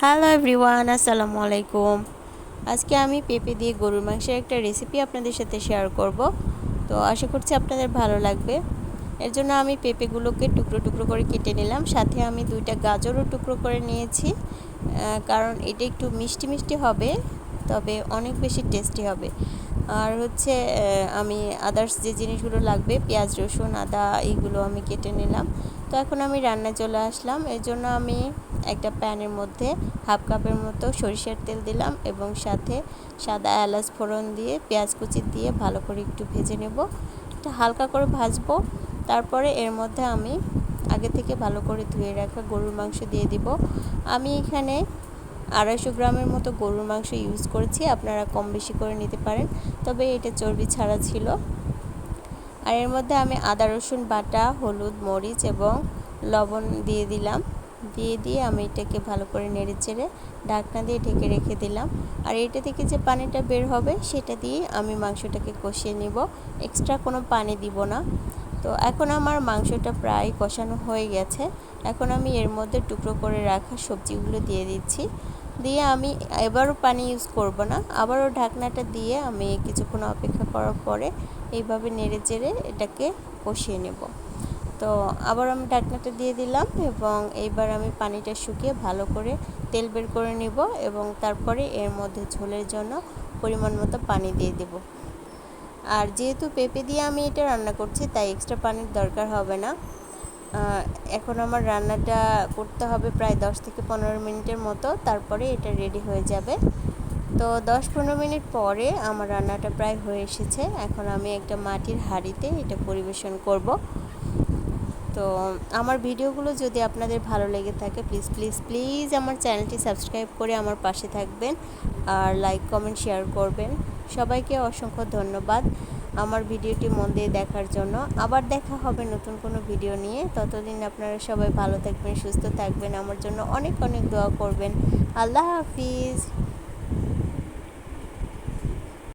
Hello everyone, আসসালামু আলাইকুম। আজকে আমি পেঁপে দিয়ে গরুর মাংসের একটা রেসিপি আপনাদের সাথে শেয়ার করব। তো আশা করছি আপনাদের ভালো লাগবে। এর জন্য আমি পেঁপেগুলোকে টুকরো টুকরো করে কেটে নিলাম, সাথে আমি 2টা গাজরও টুকরো করে নিয়েছি, কারণ এটা একটু মিষ্টি মিষ্টি হবে, তবে অনেক বেশি টেস্টি হবে। আর হচ্ছে আমি আদার্স যে জিনিসগুলো লাগবে, পেঁয়াজ রসুন আদা এইগুলো আমি কেটে নিলাম। তো এখন আমি রান্নায় চলে আসলাম। এর জন্য আমি একটা প্যানের মধ্যে হাফ কাপের মতো সরিষার তেল দিলাম এবং সাথে সাদা এলাচ ফোড়ন দিয়ে পেঁয়াজ কুচি দিয়ে ভালো করে একটু ভেজে নেব। এটা হালকা করে ভাজবো। তারপরে এর মধ্যে আমি আগে থেকে ভালো করে ধুয়ে রাখা গরুর মাংস দিয়ে দিব। আমি এখানে 250 গ্রামের মতো গরুর মাংস ইউজ করেছি, আপনারা কম বেশি করে নিতে পারেন, তবে এটা চর্বি ছাড়া ছিল। আর এর মধ্যে আমি আদা রসুন বাটা, হলুদ মরিচ এবং লবণ দিয়ে দিলাম। দিয়ে আমি এটাকে ভালো করে নেড়ে চেড়ে ঢাকনা দিয়ে ঢেকে রেখে দিলাম। আর এটা থেকে যে পানিটা বের হবে সেটা দিয়ে আমি মাংসটাকে কষিয়ে নিব, এক্সট্রা কোনো পানি দিব না। তো এখন আমার মাংসটা প্রায় কষানো হয়ে গেছে। এখন আমি এর মধ্যে টুকরো করে রাখা সবজিগুলো দিয়ে দিচ্ছি। দিয়ে আমি এবারও পানি ইউজ করব না, আবারও ঢাকনাটা দিয়ে আমি কিছুক্ষণ অপেক্ষা করার পরে এইভাবে নেড়ে চেড়ে এটাকে কষিয়ে নেব। তো আবার আমি ঢাকনাটা দিয়ে দিলাম এবং এইবার আমি পানিটা শুকিয়ে ভালো করে তেল বের করে নিব এবং তারপরে এর মধ্যে ঝোলের জন্য পরিমাণ মতো পানি দিয়ে দেব। আর যেহেতু পেঁপে দিয়ে আমি এটা রান্না করছি, তাই এক্সট্রা পানির দরকার হবে না। এখন আমার রান্নাটা করতে হবে প্রায় 10 থেকে 15 মিনিটের মতো, তারপরে এটা রেডি হয়ে যাবে। তো 10-15 মিনিট পরে আমার রান্নাটা প্রায় হয়ে এসেছে। এখন আমি একটা মাটির হাঁড়িতে এটা পরিবেশন করব। তো আমার ভিডিওগুলো যদি আপনাদের ভালো লেগে থাকে, প্লিজ প্লিজ প্লিজ আমার চ্যানেলটি সাবস্ক্রাইব করে আমার পাশে থাকবেন আর লাইক কমেন্ট শেয়ার করবেন। সবাইকে অসংখ্য ধন্যবাদ আমার ভিডিওটি মন দিয়ে দেখার জন্য। আবার দেখা হবে নতুন কোনো ভিডিও নিয়ে। ততদিন আপনারা সবাই ভালো থাকবেন, সুস্থ থাকবেন, আমার জন্য অনেক অনেক দোয়া করবেন। আল্লাহ হাফিজ।